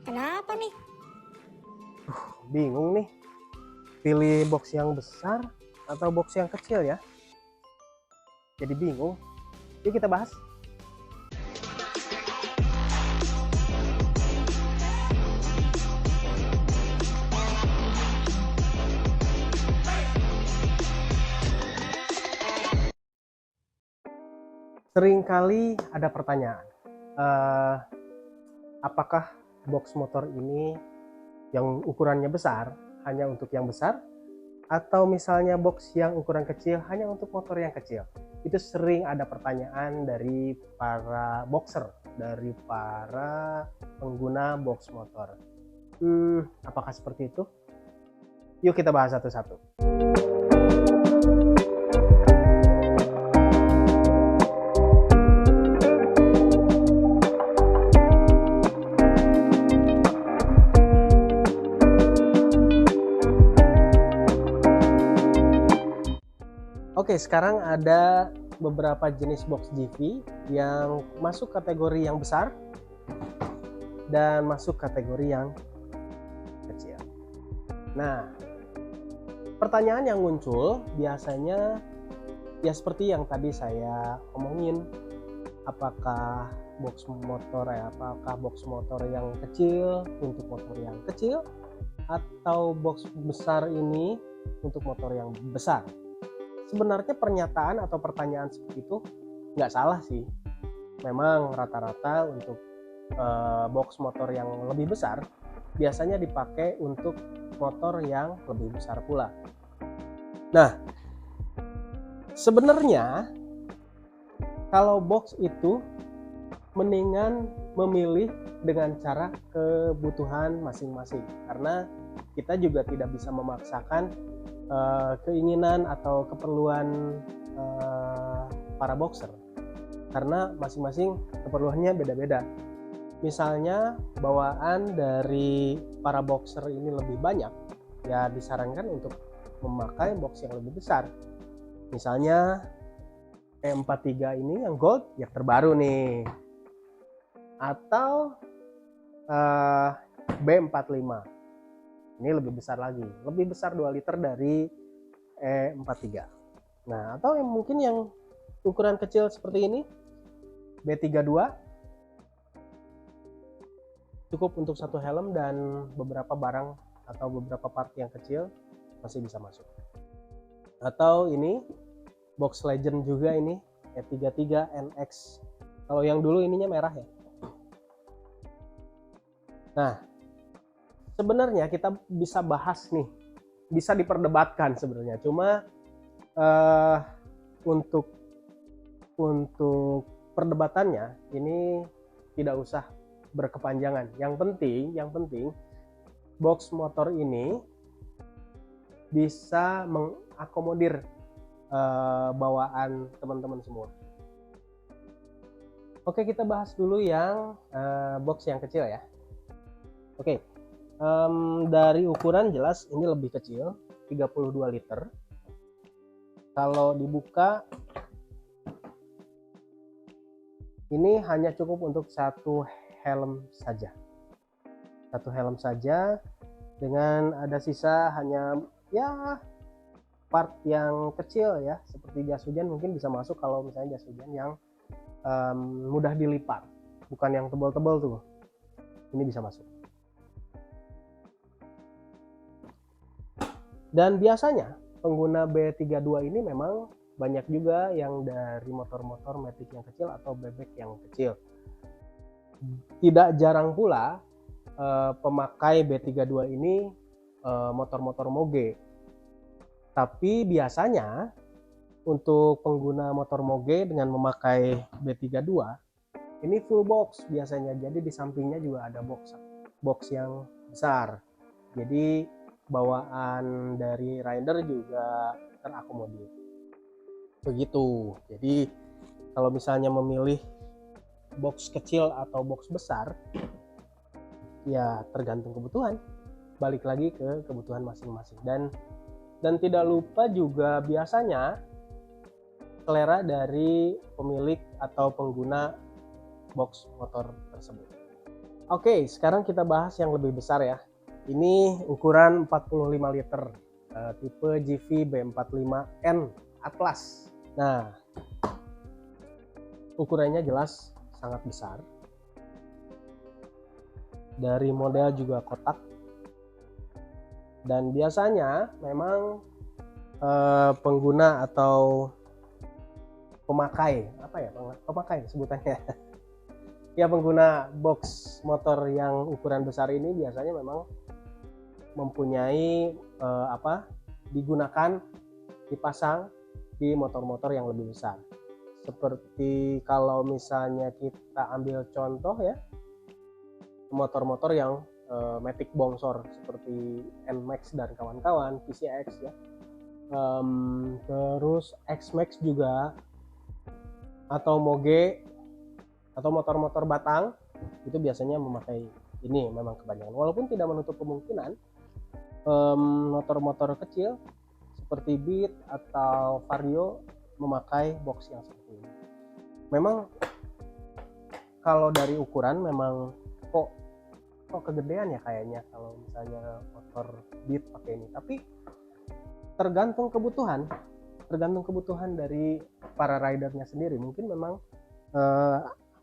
Kenapa nih? Bingung nih, pilih box yang besar atau box yang kecil ya. Jadi bingung. Yuk kita bahas. Seringkali ada pertanyaan, apakah box motor ini yang ukurannya besar hanya untuk yang besar, atau misalnya box yang ukuran kecil hanya untuk motor yang kecil? Itu sering ada pertanyaan dari para boxer, dari para pengguna box motor. Apakah seperti itu? Yuk kita bahas satu-satu. Oke, sekarang ada beberapa jenis box GV yang masuk kategori yang besar dan masuk kategori yang kecil. Nah, pertanyaan yang muncul biasanya ya seperti yang tadi saya omongin, apakah box motor yang kecil untuk motor yang kecil, atau box besar ini untuk motor yang besar? Sebenarnya pernyataan atau pertanyaan seperti itu nggak salah sih. Memang rata-rata untuk box motor yang lebih besar biasanya dipakai untuk motor yang lebih besar pula. Nah, sebenarnya kalau box itu mendingan memilih dengan cara kebutuhan masing-masing, karena kita juga tidak bisa memaksakan keinginan atau keperluan para boxer, karena masing-masing keperluannya beda-beda. Misalnya bawaan dari para boxer ini lebih banyak, ya disarankan untuk memakai box yang lebih besar. Misalnya E43 ini yang gold yang terbaru nih, atau B45 ini lebih besar lagi, lebih besar 2 liter dari E43. Nah, atau yang mungkin yang ukuran kecil seperti ini, B32, cukup untuk satu helm dan beberapa barang atau beberapa part yang kecil masih bisa masuk. Atau ini box legend juga, ini E33 NX. Kalau yang dulu ininya merah ya. Nah, sebenarnya kita bisa bahas nih, bisa diperdebatkan sebenarnya. Cuma untuk perdebatannya ini tidak usah berkepanjangan. Yang penting box motor ini bisa mengakomodir bawaan teman-teman semua. Oke, kita bahas dulu yang box yang kecil ya. Oke. Dari ukuran jelas ini lebih kecil, 32 liter. Kalau dibuka ini hanya cukup untuk satu helm saja. Satu helm saja dengan ada sisa hanya ya part yang kecil ya, seperti jas hujan mungkin bisa masuk kalau misalnya jas hujan yang mudah dilipat, bukan yang tebal-tebal tuh. Ini bisa masuk. Dan biasanya pengguna B32 ini memang banyak juga yang dari motor-motor matic yang kecil atau bebek yang kecil. Tidak jarang pula pemakai B32 ini motor-motor moge. Tapi biasanya untuk pengguna motor moge dengan memakai B32 ini full box biasanya. Jadi di sampingnya juga ada box yang besar. Jadi bawaan dari rider juga terakomodir. Begitu. Jadi kalau misalnya memilih box kecil atau box besar, ya tergantung kebutuhan. Balik lagi ke kebutuhan masing-masing. Dan tidak lupa juga biasanya selera dari pemilik atau pengguna box motor tersebut. Oke, sekarang kita bahas yang lebih besar ya. Ini ukuran 45 liter, tipe GV B45N Atlas. Nah, ukurannya jelas sangat besar. Dari model juga kotak. Dan biasanya memang pengguna atau pemakai, pemakai sebutannya. Ya, pengguna box motor yang ukuran besar ini biasanya memang mempunyai digunakan, dipasang di motor-motor yang lebih besar. Seperti kalau misalnya kita ambil contoh ya, motor-motor yang Matic bongsor seperti NMAX dan kawan-kawan, PCX ya, terus XMAX juga, atau Moge, atau motor-motor batang, itu biasanya memakai ini memang kebanyakan. Walaupun tidak menutup kemungkinan motor-motor kecil seperti Beat atau Vario memakai box yang seperti ini. Memang kalau dari ukuran memang kok kegedean ya kayaknya kalau misalnya motor Beat pakai ini, tapi tergantung kebutuhan dari para ridernya sendiri. Mungkin memang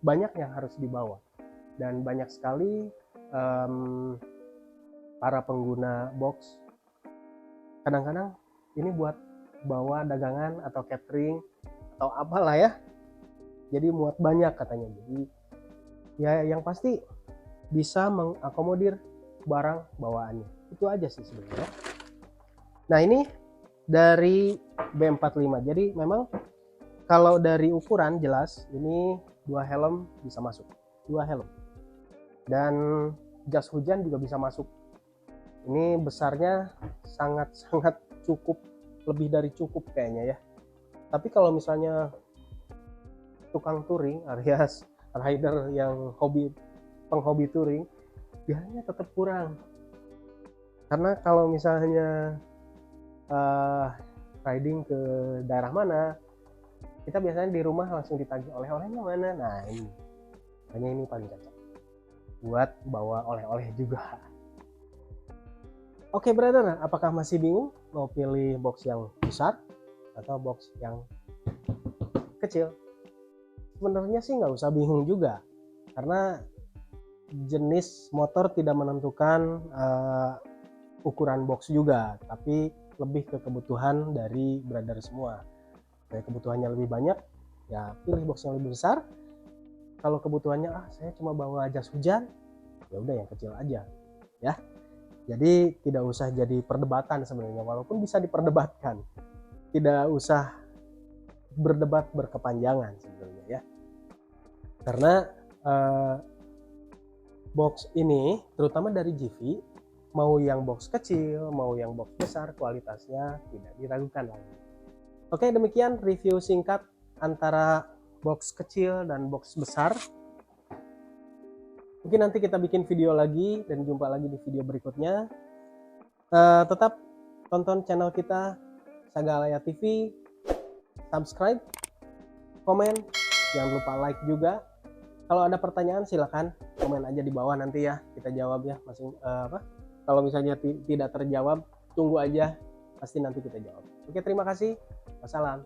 banyak yang harus dibawa, dan banyak sekali para pengguna box kadang-kadang ini buat bawa dagangan atau catering atau apalah ya, jadi muat banyak katanya. Jadi ya yang pasti bisa mengakomodir barang bawaannya, itu aja sih sebenarnya. Nah, ini dari B45. Jadi memang kalau dari ukuran jelas ini 2 helm bisa masuk, 2 helm, dan jas hujan juga bisa masuk. Ini besarnya sangat-sangat cukup, lebih dari cukup kayaknya ya. Tapi kalau misalnya tukang touring alias rider yang penghobi touring, biasanya tetap kurang. Karena kalau misalnya riding ke daerah mana, kita biasanya di rumah langsung ditagih oleh-olehnya mana. Nah, ini makanya ini paling cocok buat bawa oleh-oleh juga. Oke brother, apakah masih bingung mau pilih box yang besar atau box yang kecil? Sebenarnya sih nggak usah bingung juga, karena jenis motor tidak menentukan ukuran box juga, tapi lebih ke kebutuhan dari brother semua. Kayak kebutuhannya lebih banyak, ya pilih box yang lebih besar. Kalau kebutuhannya saya cuma bawa jas hujan, ya udah yang kecil aja ya. Jadi tidak usah jadi perdebatan sebenarnya, walaupun bisa diperdebatkan, tidak usah berdebat berkepanjangan sebenarnya ya. Karena box ini terutama dari GV, mau yang box kecil mau yang box besar, kualitasnya tidak diragukan lagi. Oke, demikian review singkat antara box kecil dan box besar. Mungkin nanti kita bikin video lagi dan jumpa lagi di video berikutnya. Tetap tonton channel kita Sagalaya TV, subscribe, komen, jangan lupa like juga. Kalau ada pertanyaan silahkan komen aja di bawah, nanti ya kita jawab ya. Kalau misalnya tidak terjawab, tunggu aja, pasti nanti kita jawab. Oke, terima kasih. Wassalam.